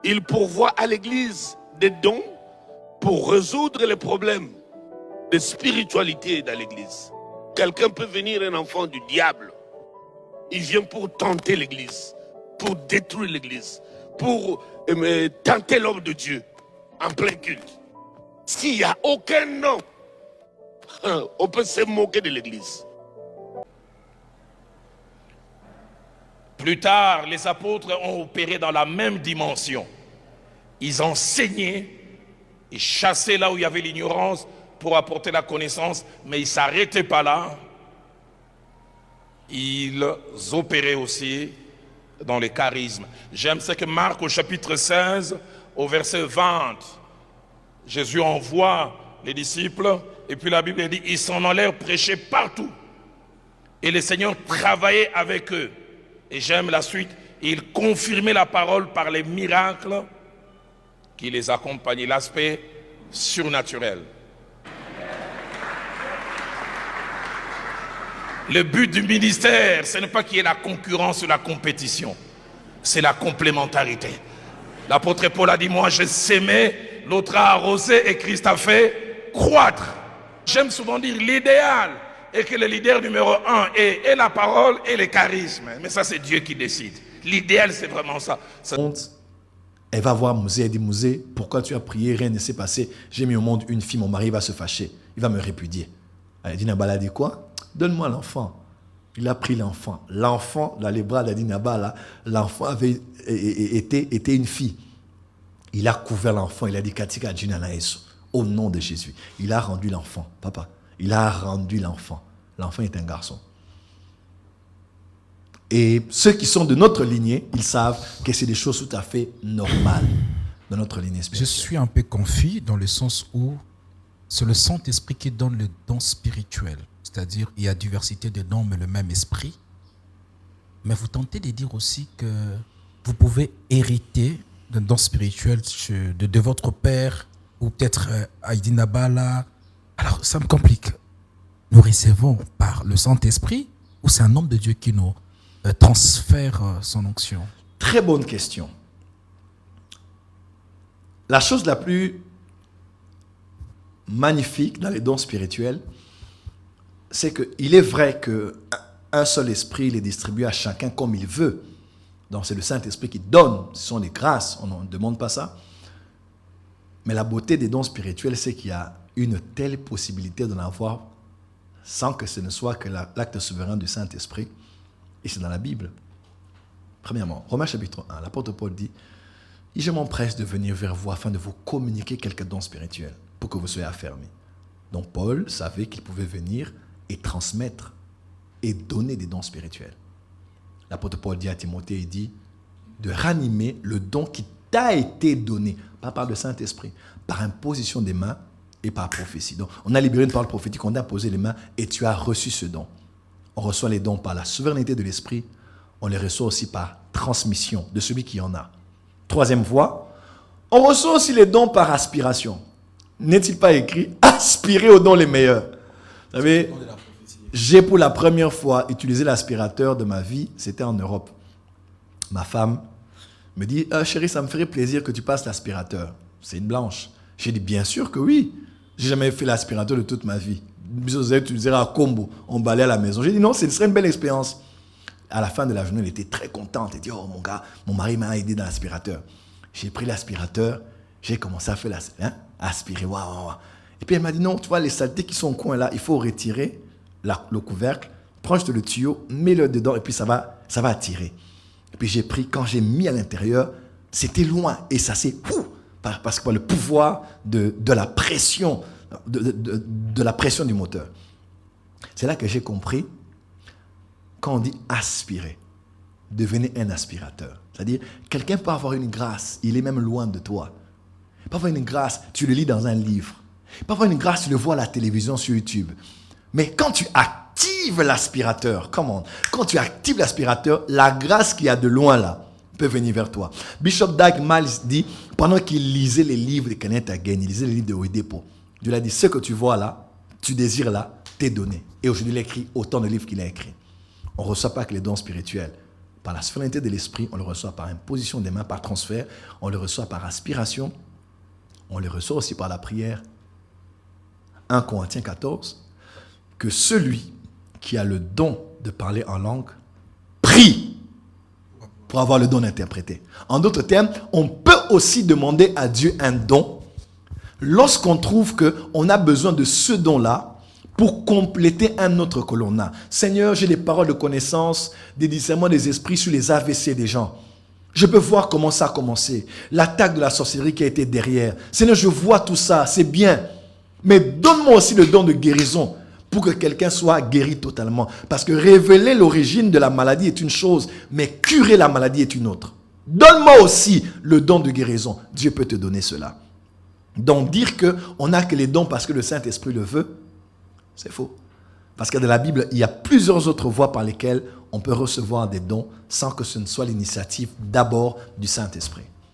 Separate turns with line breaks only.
Il pourvoit à l'église des dons pour résoudre les problèmes de spiritualité dans l'église. Quelqu'un peut venir, un enfant du diable. Il vient pour tenter l'église, pour détruire l'église, pour tenter l'homme de Dieu en plein culte. S'il n'y a aucun nom, on peut se moquer de l'église.
Plus tard, les apôtres ont opéré dans la même dimension. Ils enseignaient et chassaient là où il y avait l'ignorance pour apporter la connaissance, mais ils ne s'arrêtaient pas là. Ils opéraient aussi dans les charismes. J'aime ce que Marc au chapitre 16, au verset 20, Jésus envoie les disciples, et puis la Bible dit, ils s'en allèrent prêcher partout. Et le Seigneur travaillait avec eux. Et j'aime la suite, il confirmait la parole par les miracles qui les accompagnaient, l'aspect surnaturel. Le but du ministère, ce n'est pas qu'il y ait la concurrence ou la compétition, c'est la complémentarité. L'apôtre Paul a dit, moi je sémais, l'autre a arrosé et Christ a fait croître. J'aime souvent dire l'idéal est que le leader numéro 1 est la parole et les charismes. Mais ça, c'est Dieu qui décide. L'idéal, c'est vraiment ça.
Elle va voir Mouzé, elle dit, Mouzé, pourquoi tu as prié, rien ne s'est passé. J'ai mis au monde une fille, mon mari va se fâcher. Il va me répudier. Adi Nabala dit quoi? Donne-moi l'enfant. Il a pris l'enfant. L'enfant, dans les bras d'Adi Nabala, l'enfant avait été une fille. Il a couvert l'enfant. Il a dit, Katika Djinana Yesu, au nom de Jésus. Il a rendu l'enfant. Papa, il a rendu l'enfant. L'enfant est un garçon. Et ceux qui sont de notre lignée, ils savent que c'est des choses tout à fait normales dans notre lignée spirituelle.
Je suis un peu confus dans le sens où c'est le Saint-Esprit qui donne le don spirituel. C'est-à-dire, il y a diversité de dons, mais le même esprit. Mais vous tentez de dire aussi que vous pouvez hériter d'un don spirituel de votre père, ou peut-être Heidi Nabala. Alors, ça me complique. Nous recevons par le Saint-Esprit, ou c'est un homme de Dieu qui nous transfère son onction?
Très bonne question. La chose la plus magnifique dans les dons spirituels, c'est qu'il est vrai qu'un seul esprit les distribue à chacun comme il veut. Donc c'est le Saint-Esprit qui donne, ce sont des grâces, on ne demande pas ça. Mais la beauté des dons spirituels, c'est qu'il y a une telle possibilité d'en avoir sans que ce ne soit que l'acte souverain du Saint-Esprit. Et c'est dans la Bible. Premièrement, Romains chapitre 1, l'apôtre Paul dit, « Je m'empresse de venir vers vous afin de vous communiquer quelques dons spirituels pour que vous soyez affermis. » Donc Paul savait qu'il pouvait venir et transmettre et donner des dons spirituels. L'apôtre Paul dit à Timothée, il dit, de ranimer le don qui t'a été donné, pas par le Saint-Esprit, par imposition des mains et par prophétie. Donc on a libéré une parole prophétique, on a posé les mains et tu as reçu ce don. On reçoit les dons par la souveraineté de l'esprit, on les reçoit aussi par transmission de celui qui en a. Troisième voie, on reçoit aussi les dons par aspiration. N'est-il pas écrit « Aspirez aux dons les meilleurs » Vous savez, j'ai pour la première fois utilisé l'aspirateur de ma vie, c'était en Europe. Ma femme me dit « Chérie, ça me ferait plaisir que tu passes l'aspirateur. » C'est une blanche. J'ai dit « Bien sûr que oui. J'ai jamais fait l'aspirateur de toute ma vie. » Vous utilisez à combo, on balayait à la maison. J'ai dit non, ce serait une belle expérience. À la fin de la journée, elle était très contente. Elle dit, oh mon gars, mon mari m'a aidé dans l'aspirateur. J'ai pris l'aspirateur, j'ai commencé à faire aspirer. Waouh. Et puis elle m'a dit, non, tu vois, les saletés qui sont au coin là, il faut retirer le couvercle, prends le tuyau, mets-le dedans et puis ça va attirer. Et puis j'ai pris, quand j'ai mis à l'intérieur, c'était loin et ça s'est, parce que le pouvoir de la pression, de la pression du moteur. C'est là que j'ai compris, quand on dit aspirer, devenez un aspirateur. C'est-à-dire, quelqu'un peut avoir une grâce, il est même loin de toi. Il peut avoir une grâce, tu le lis dans un livre. Il peut avoir une grâce, tu le vois à la télévision, sur YouTube. Mais quand tu actives l'aspirateur, quand tu actives l'aspirateur, la grâce qu'il y a de loin là peut venir vers toi. Bishop Dag Miles dit, pendant qu'il lisait les livres de Kenneth Hagin, il lisait les livres de Oedipo, Dieu l'a dit, ce que tu vois là, tu désires là, t'est donné. Et aujourd'hui, il a écrit autant de livres qu'il a écrit. On ne reçoit pas que les dons spirituels par la souveraineté de l'esprit, on le reçoit par imposition des mains, par transfert, on le reçoit par aspiration, on le reçoit aussi par la prière. 1 Corinthiens 14, que celui qui a le don de parler en langue prie pour avoir le don d'interpréter. En d'autres termes, on peut aussi demander à Dieu un don lorsqu'on trouve qu'on a besoin de ce don-là pour compléter un autre que l'on a. Seigneur, j'ai des paroles de connaissance, des discernements des esprits sur les AVC des gens. Je peux voir comment ça a commencé. L'attaque de la sorcellerie qui a été derrière. Seigneur, je vois tout ça, c'est bien. Mais donne-moi aussi le don de guérison pour que quelqu'un soit guéri totalement. Parce que révéler l'origine de la maladie est une chose, mais curer la maladie est une autre. Donne-moi aussi le don de guérison. Dieu peut te donner cela. Donc dire qu'on n'a que les dons parce que le Saint-Esprit le veut, c'est faux. Parce que dans la Bible, il y a plusieurs autres voies par lesquelles on peut recevoir des dons sans que ce ne soit l'initiative d'abord du Saint-Esprit.